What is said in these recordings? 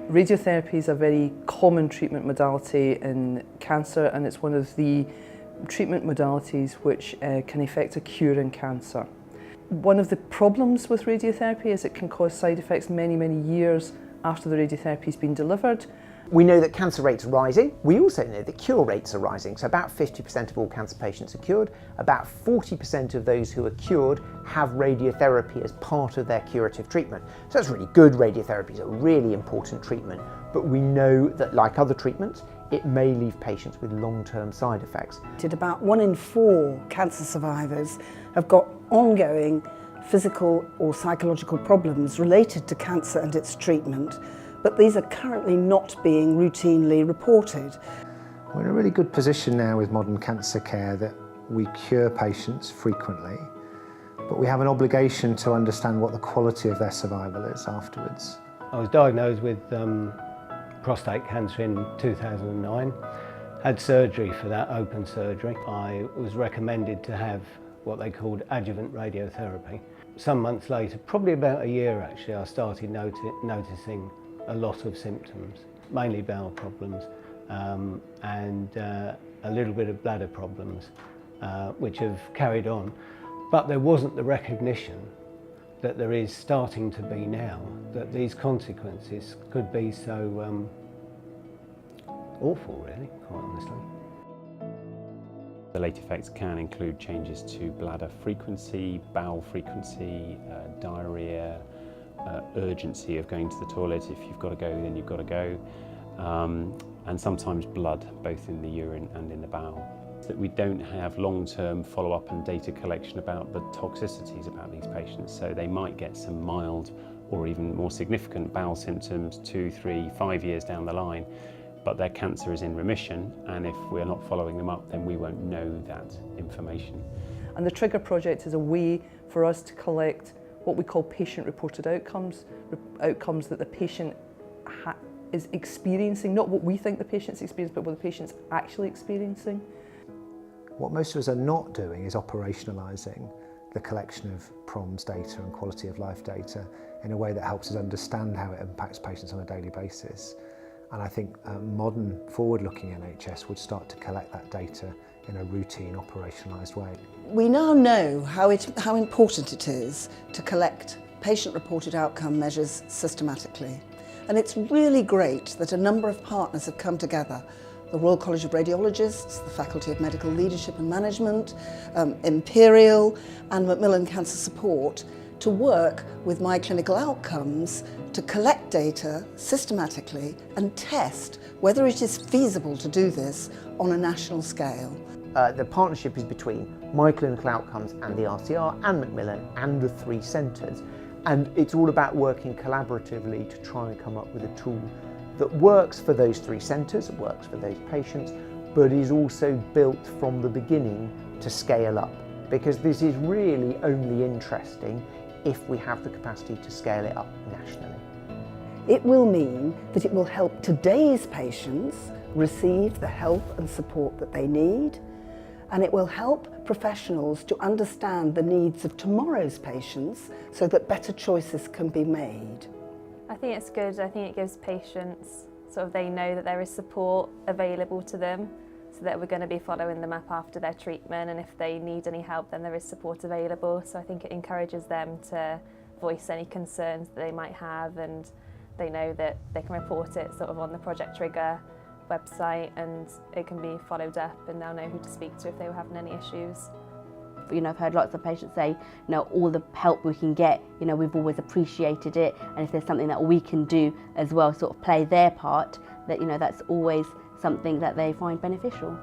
Radiotherapy is a very common treatment modality in cancer, and it's one of the treatment modalities which can effect a cure in cancer. One of the problems with radiotherapy is it can cause side effects many, many years after the radiotherapy has been delivered. We know that cancer rates are rising. We also know that cure rates are rising. So about 50% of all cancer patients are cured. About 40% of those who are cured have radiotherapy as part of their curative treatment. So that's really good. Radiotherapy is a really important treatment. But we know that, like other treatments, it may leave patients with long-term side effects. About 1 in 4 cancer survivors have got ongoing physical or psychological problems related to cancer and its treatment, but these are currently not being routinely reported. We're in a really good position now with modern cancer care that we cure patients frequently, but we have an obligation to understand what the quality of their survival is afterwards. I was diagnosed with prostate cancer in 2009, had surgery for that, open surgery. I was recommended to have what they called adjuvant radiotherapy. Some months later, probably about a year actually, I started noticing a lot of symptoms, mainly bowel problems and a little bit of bladder problems, which have carried on. But there wasn't the recognition that there is starting to be now, that these consequences could be so awful, really, quite honestly. The late effects can include changes to bladder frequency, bowel frequency, diarrhea, urgency of going to the toilet. If you've got to go, then you've got to go. And sometimes blood, both in the urine and in the bowel. That we don't have long-term follow-up and data collection about the toxicities about these patients. So they might get some mild or even more significant bowel symptoms 2, 3, 5 years down the line, but their cancer is in remission, and if we're not following them up, then we won't know that information. And the Trigger project is a way for us to collect what we call patient-reported outcomes, outcomes that the patient is experiencing, not what we think the patient's experiencing, but what the patient's actually experiencing. What most of us are not doing is operationalising the collection of PROMS data and quality of life data in a way that helps us understand how it impacts patients on a daily basis. And I think a modern, forward-looking NHS would start to collect that data in a routine, operationalised way. We now know how important it is to collect patient-reported outcome measures systematically. And it's really great that a number of partners have come together. The Royal College of Radiologists, the Faculty of Medical Leadership and Management, Imperial and Macmillan Cancer Support to work with My Clinical Outcomes to collect data systematically and test whether it is feasible to do this on a national scale. The partnership is between My Clinical Outcomes and the RCR and Macmillan and the 3 centres, and it's all about working collaboratively to try and come up with a tool that works for those 3 centres, works for those patients, but is also built from the beginning to scale up, because this is really only interesting if we have the capacity to scale it up nationally. It will mean that it will help today's patients receive the help and support that they need, and it will help professionals to understand the needs of tomorrow's patients so that better choices can be made. I think it's good. I think it gives patients they know that there is support available to them, so that we're going to be following them up after their treatment, and if they need any help then there is support available. So I think it encourages them to voice any concerns that they might have, and they know that they can report it on the Project Trigger website, and it can be followed up, and they'll know who to speak to if they were having any issues. I've heard lots of patients say, all the help we can get, we've always appreciated it, and if there's something that we can do as well, play their part, that that's always something that they find beneficial.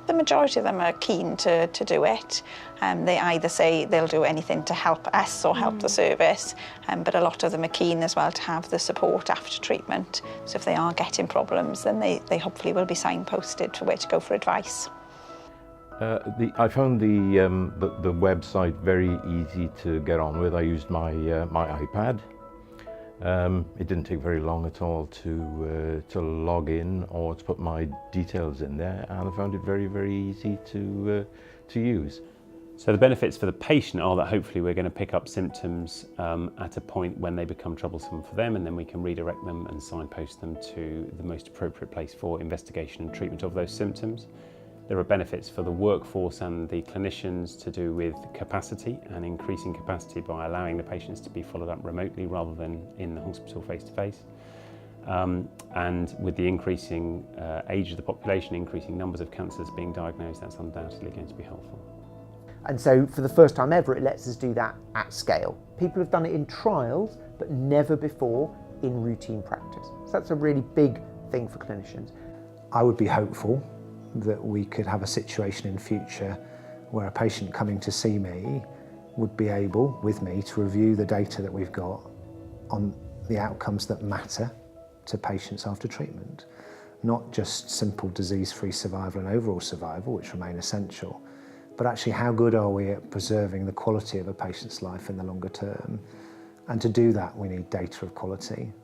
The majority of them are keen to do it. They either say they'll do anything to help us or help the service, but a lot of them are keen as well to have the support after treatment. So if they are getting problems, then they hopefully will be signposted for where to go for advice. I found the website very easy to get on with. I used my iPad. It didn't take very long at all to log in or to put my details in there, and I found it very, very easy to use. So the benefits for the patient are that hopefully we're going to pick up symptoms at a point when they become troublesome for them, and then we can redirect them and signpost them to the most appropriate place for investigation and treatment of those symptoms. There are benefits for the workforce and the clinicians to do with capacity and increasing capacity by allowing the patients to be followed up remotely rather than in the hospital face-to-face. And with the increasing age of the population, increasing numbers of cancers being diagnosed, that's undoubtedly going to be helpful. And so for the first time ever, it lets us do that at scale. People have done it in trials, but never before in routine practice. So that's a really big thing for clinicians. I would be hopeful that we could have a situation in future where a patient coming to see me would be able, with me, to review the data that we've got on the outcomes that matter to patients after treatment. Not just simple disease-free survival and overall survival, which remain essential, but actually how good are we at preserving the quality of a patient's life in the longer term? And to do that, we need data of quality.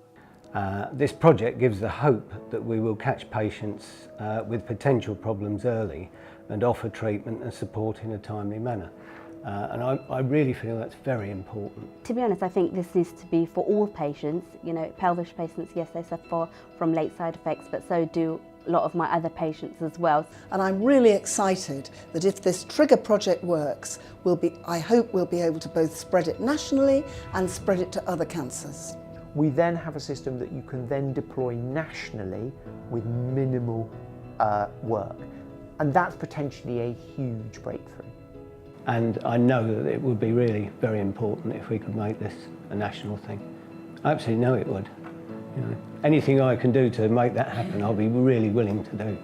This project gives the hope that we will catch patients with potential problems early and offer treatment and support in a timely manner. And I really feel that's very important. To be honest, I think this needs to be for all patients. You know, pelvic patients, yes, they suffer from late side effects, but so do a lot of my other patients as well. And I'm really excited that if this trigger project works, I hope we'll be able to both spread it nationally and spread it to other cancers. We then have a system that you can then deploy nationally with minimal work. And that's potentially a huge breakthrough. And I know that it would be really very important if we could make this a national thing. I absolutely know it would. You know, anything I can do to make that happen, I'll be really willing to do.